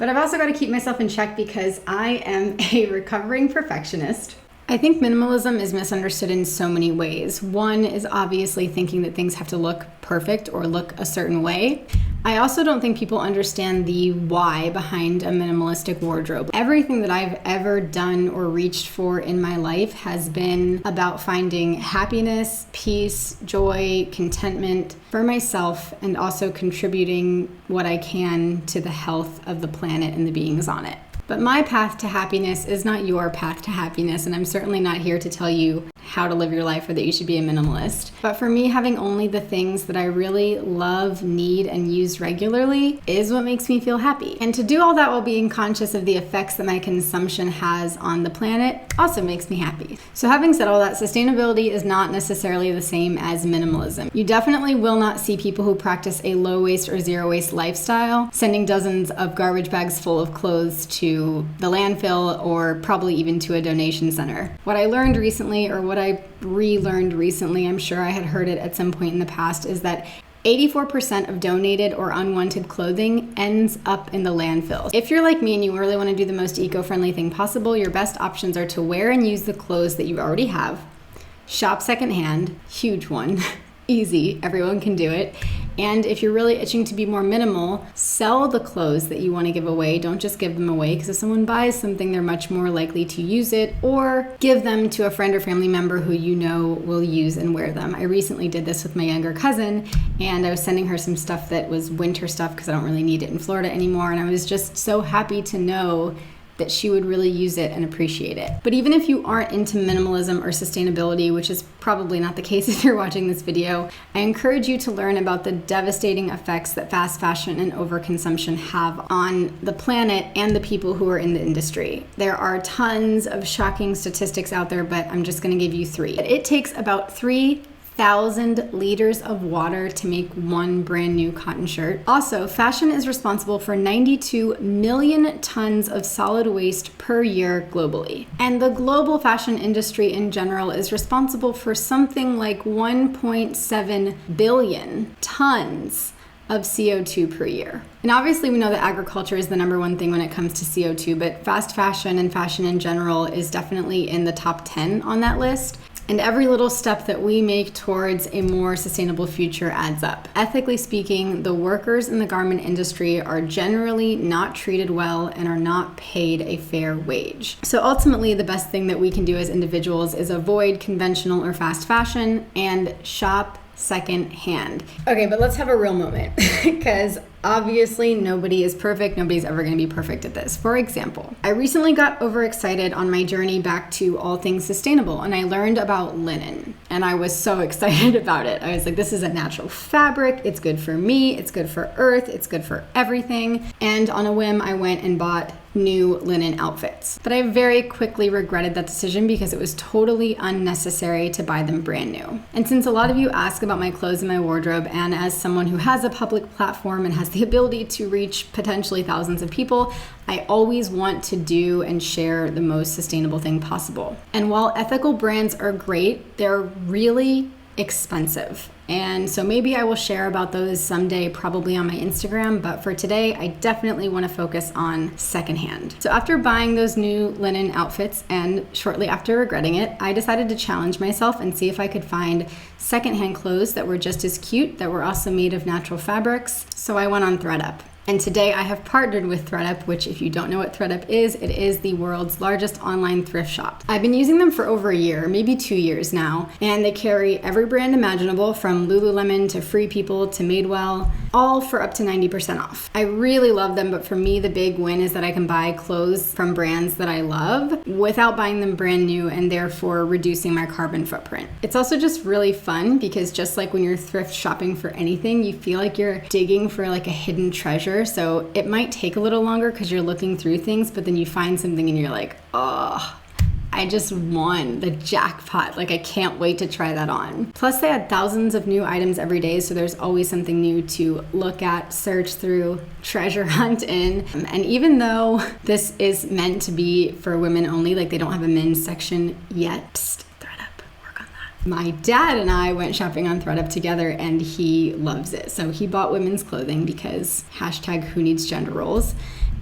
But I've also got to keep myself in check because I am a recovering perfectionist. I think minimalism is misunderstood in so many ways. One is obviously thinking that things have to look perfect or look a certain way. I also don't think people understand the why behind a minimalistic wardrobe. Everything that I've ever done or reached for in my life has been about finding happiness, peace, joy, contentment for myself, and also contributing what I can to the health of the planet and the beings on it. But my path to happiness is not your path to happiness, and I'm certainly not here to tell you how to live your life or that you should be a minimalist. But for me, having only the things that I really love, need, and use regularly is what makes me feel happy. And to do all that while being conscious of the effects that my consumption has on the planet also makes me happy. So having said all that, sustainability is not necessarily the same as minimalism. You definitely will not see people who practice a low waste or zero waste lifestyle sending dozens of garbage bags full of clothes to the landfill or probably even to a donation center. What I learned recently, or what I relearned recently, I'm sure I had heard it at some point in the past, is that 84% of donated or unwanted clothing ends up in the landfill. If you're like me and you really want to do the most eco-friendly thing possible, your best options are to wear and use the clothes that you already have, shop secondhand, huge one, easy, everyone can do it. And if you're really itching to be more minimal, sell the clothes that you want to give away. Don't just give them away, because if someone buys something, they're much more likely to use it, or give them to a friend or family member who you know will use and wear them. I recently did this with my younger cousin, and I was sending her some stuff that was winter stuff because I don't really need it in Florida anymore, and I was just so happy to know that she would really use it and appreciate it. But even if you aren't into minimalism or sustainability, which is probably not the case if you're watching this video, I encourage you to learn about the devastating effects that fast fashion and overconsumption have on the planet and the people who are in the industry. There are tons of shocking statistics out there, but I'm just gonna give you three. It takes about 3,000 liters of water to make one brand new cotton shirt. Also, fashion is responsible for 92 million tons of solid waste per year globally. And the global fashion industry in general is responsible for something like 1.7 billion tons of CO2 per year. And obviously we know that agriculture is the number one thing when it comes to CO2, but fast fashion and fashion in general is definitely in the top 10 on that list. And every little step that we make towards a more sustainable future adds up. Ethically speaking, the workers in the garment industry are generally not treated well and are not paid a fair wage. So ultimately, the best thing that we can do as individuals is avoid conventional or fast fashion and shop secondhand. Okay, but let's have a real moment because obviously nobody is perfect. Nobody's ever going to be perfect at this. For example, I recently got overexcited on my journey back to all things sustainable, and I learned about linen, and I was so excited about it. I was like, this is a natural fabric. It's good for me. It's good for Earth. It's good for everything. And on a whim, I went and bought new linen outfits. But I very quickly regretted that decision because it was totally unnecessary to buy them brand new. And since a lot of you ask about my clothes in my wardrobe, and as someone who has a public platform and has the ability to reach potentially thousands of people, I always want to do and share the most sustainable thing possible. And while ethical brands are great, they're really expensive. And so maybe I will share about those someday, probably on my Instagram, but for today, I definitely want to focus on secondhand. So after buying those new linen outfits and shortly after regretting it, I decided to challenge myself and see if I could find secondhand clothes that were just as cute, that were also made of natural fabrics. So I went on ThredUp. And today I have partnered with ThredUp, which if you don't know what ThredUp is, it is the world's largest online thrift shop. I've been using them for over a year, maybe 2 years now, and they carry every brand imaginable from Lululemon to Free People to Madewell, all for up to 90% off. I really love them, but for me the big win is that I can buy clothes from brands that I love without buying them brand new and therefore reducing my carbon footprint. It's also just really fun because just like when you're thrift shopping for anything, you feel like you're digging for like a hidden treasure. So it might take a little longer because you're looking through things, but then you find something and you're like, oh, I just won the jackpot. Like, I can't wait to try that on. Plus, they add thousands of new items every day, so there's always something new to look at, search through, treasure hunt in. And even though this is meant to be for women only, like they don't have a men's section yet, my dad and I went shopping on ThredUp together and he loves it. So he bought women's clothing because #who needs gender roles.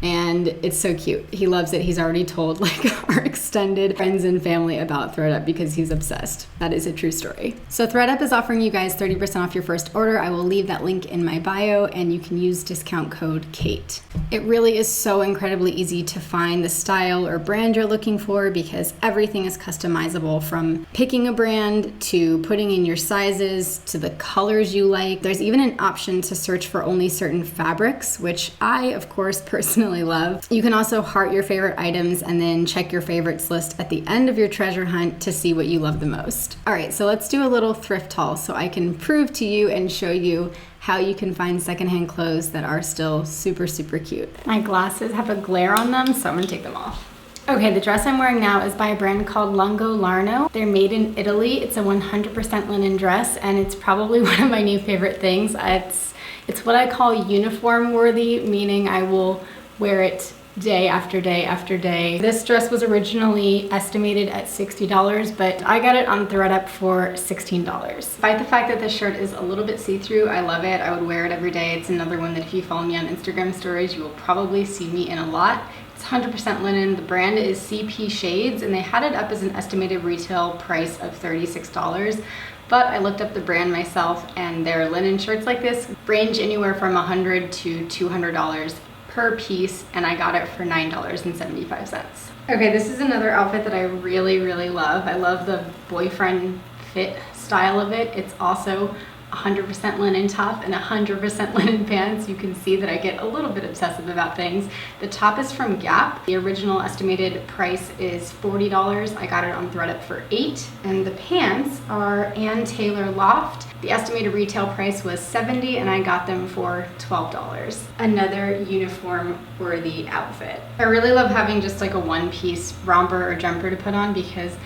and it's so cute. He loves it. He's already told like our extended friends and family about ThredUp because he's obsessed. That is a true story. So ThredUp is offering you guys 30% off your first order. I will leave that link in my bio, and you can use discount code KATE. It really is so incredibly easy to find the style or brand you're looking for because everything is customizable, from picking a brand to putting in your sizes to the colors you like. There's even an option to search for only certain fabrics, which I, of course, personally love. You can also heart your favorite items and then check your favorites list at the end of your treasure hunt to see what you love the most. All right, so let's do a little thrift haul so I can prove to you and show you how you can find secondhand clothes that are still super, super cute. My glasses have a glare on them, so I'm gonna take them off. Okay, the dress I'm wearing now is by a brand called Lungo Larno. They're made in Italy. It's a 100% linen dress, and it's probably one of my new favorite things. It's what I call uniform worthy, meaning I will wear it day after day after day. This dress was originally estimated at $60, but I got it on ThredUp for $16. Despite the fact that this shirt is a little bit see-through, I love it. I would wear it every day. It's another one that if you follow me on Instagram stories, you will probably see me in a lot. It's 100% linen. The brand is CP Shades, and they had it up as an estimated retail price of $36. But I looked up the brand myself, and their linen shirts like this range anywhere from $100 to $200 per piece, and I got it for $9.75. Okay, this is another outfit that I really, really love. I love the boyfriend fit style of it. It's also 100% linen top and 100% linen pants. You can see that I get a little bit obsessive about things. The top is from Gap. The original estimated price is $40. I got it on ThredUp for $8. And the pants are Ann Taylor Loft. The estimated retail price was $70, and I got them for $12. Another uniform worthy outfit. I really love having just like a one-piece romper or jumper to put on because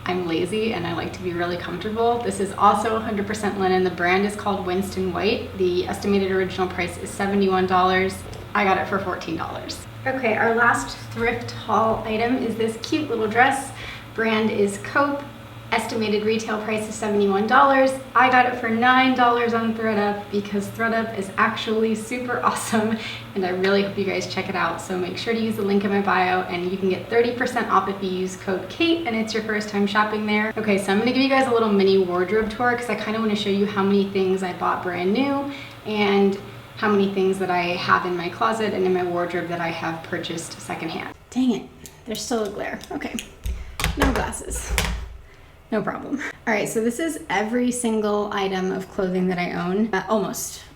I'm lazy and I like to be really comfortable. This is also 100% linen. The brand is called Winston White. The estimated original price is $71. I got it for $14. Okay, our last thrift haul item is this cute little dress. Brand is Cope. Estimated retail price is $71. I got it for $9 on ThredUp because ThredUp is actually super awesome, and I really hope you guys check it out. So make sure to use the link in my bio, and you can get 30% off if you use code KATE and it's your first time shopping there. Okay, so I'm gonna give you guys a little mini wardrobe tour because I kind of want to show you how many things I bought brand new and how many things that I have in my closet and in my wardrobe that I have purchased secondhand. Dang it, there's still a glare. Okay, no glasses. No problem. All right, so this is every single item of clothing that I own.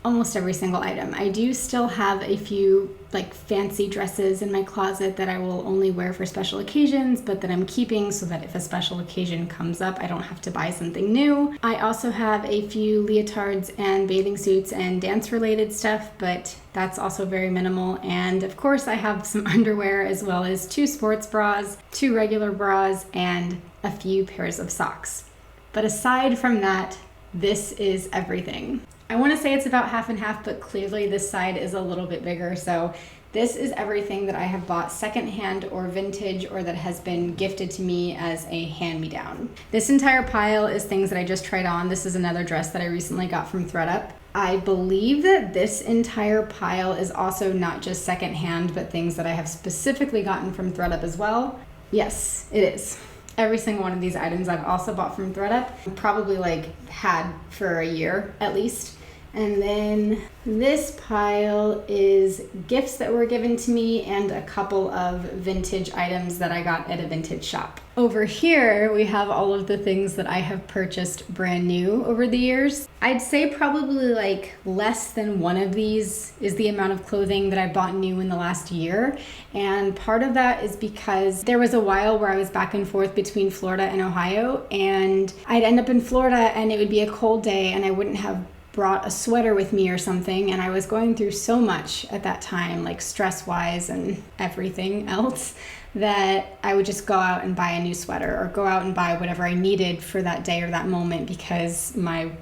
Almost every single item. I do still have a few like fancy dresses in my closet that I will only wear for special occasions, but that I'm keeping so that if a special occasion comes up, I don't have to buy something new. I also have a few leotards and bathing suits and dance related stuff, but that's also very minimal. And of course I have some underwear as well as 2 sports bras, 2 regular bras, and a few pairs of socks. But aside from that, this is everything. I want to say it's about half and half, but clearly this side is a little bit bigger. So this is everything that I have bought secondhand or vintage or that has been gifted to me as a hand-me-down. This entire pile is things that I just tried on. This is another dress that I recently got from ThredUp. I believe that this entire pile is also not just secondhand, but things that I have specifically gotten from ThredUp as well. Yes, it is. Every single one of these items I've also bought from ThredUp, probably like had for a year at least. And then this pile is gifts that were given to me and a couple of vintage items that I got at a vintage shop. Over here, we have all of the things that I have purchased brand new over the years. I'd say probably like less than one of these is the amount of clothing that I bought new in the last year. And part of that is because there was a while where I was back and forth between Florida and Ohio, and I'd end up in Florida and it would be a cold day and I wouldn't have brought a sweater with me or something, and I was going through so much at that time, like stress-wise and everything else, that I would just go out and buy a new sweater or go out and buy whatever I needed for that day or that moment because my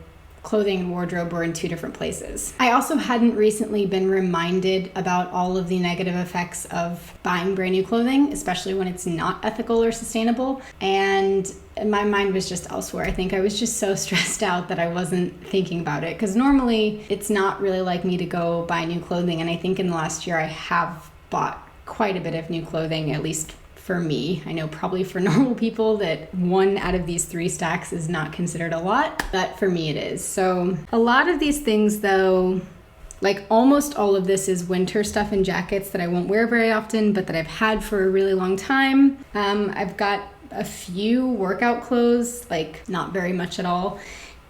clothing and wardrobe were in 2 different places. I also hadn't recently been reminded about all of the negative effects of buying brand new clothing, especially when it's not ethical or sustainable. And my mind was just elsewhere. I think I was just so stressed out that I wasn't thinking about it. Because normally it's not really like me to go buy new clothing. And I think in the last year I have bought quite a bit of new clothing, at least for me. I know probably for normal people that 1 out of these 3 stacks is not considered a lot, but for me it is. So a lot of these things though, like almost all of this is winter stuff and jackets that I won't wear very often, but that I've had for a really long time. I've got a few workout clothes, like not very much at all,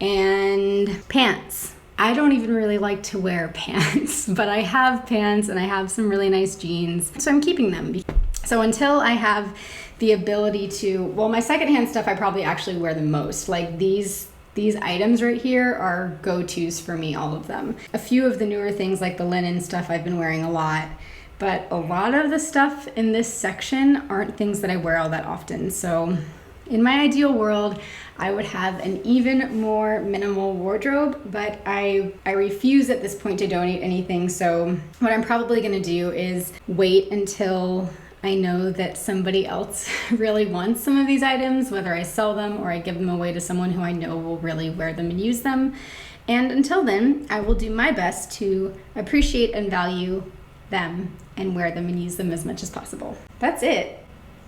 and pants. I don't even really like to wear pants, but I have pants and I have some really nice jeans, so I'm keeping them. So until I have the ability to, well, my secondhand stuff I probably actually wear the most. Like these items right here are go-tos for me, all of them. A few of the newer things like the linen stuff I've been wearing a lot, but a lot of the stuff in this section aren't things that I wear all that often. So in my ideal world, I would have an even more minimal wardrobe, but I refuse at this point to donate anything. So what I'm probably gonna do is wait until I know that somebody else really wants some of these items, whether I sell them or I give them away to someone who I know will really wear them and use them. And until then, I will do my best to appreciate and value them and wear them and use them as much as possible. That's it.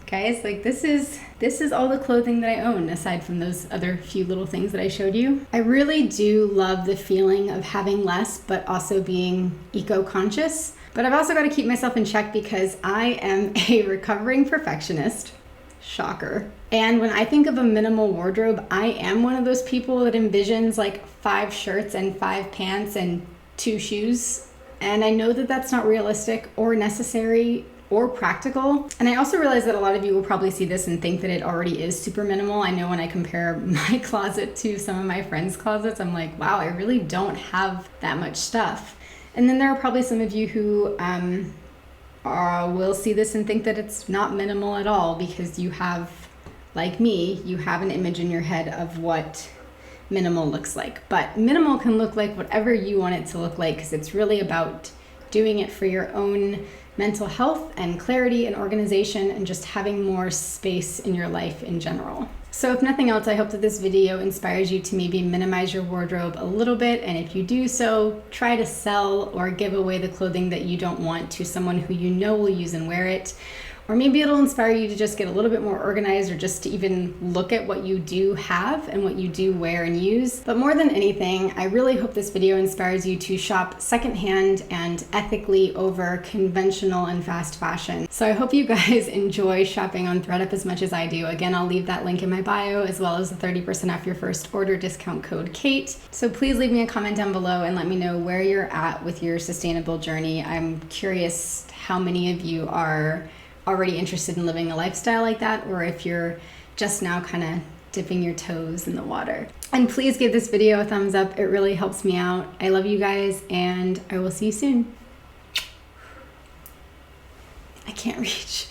Guys, like this is all the clothing that I own aside from those other few little things that I showed you. I really do love the feeling of having less but also being eco-conscious. But I've also got to keep myself in check because I am a recovering perfectionist. Shocker. And when I think of a minimal wardrobe, I am one of those people that envisions like 5 shirts and 5 pants and 2 shoes. And I know that that's not realistic or necessary or practical. And I also realize that a lot of you will probably see this and think that it already is super minimal. I know when I compare my closet to some of my friends' closets, I'm like, wow, I really don't have that much stuff. And then there are probably some of you who will see this and think that it's not minimal at all because you have, like me, you have an image in your head of what minimal looks like. But minimal can look like whatever you want it to look like because it's really about doing it for your own mental health and clarity and organization and just having more space in your life in general. So if nothing else, I hope that this video inspires you to maybe minimize your wardrobe a little bit. And if you do so, try to sell or give away the clothing that you don't want to someone who you know will use and wear it. Or maybe it'll inspire you to just get a little bit more organized or just to even look at what you do have and what you do wear and use. But more than anything, I really hope this video inspires you to shop secondhand and ethically over conventional and fast fashion. So I hope you guys enjoy shopping on ThredUp as much as I do. Again, I'll leave that link in my bio as well as the 30% off your first order discount code KATE. So please leave me a comment down below and let me know where you're at with your sustainable journey. I'm curious how many of you are already interested in living a lifestyle like that, or if you're just now kind of dipping your toes in the water. And please give this video a thumbs up. It really helps me out. I love you guys, and I will see you soon. I can't reach.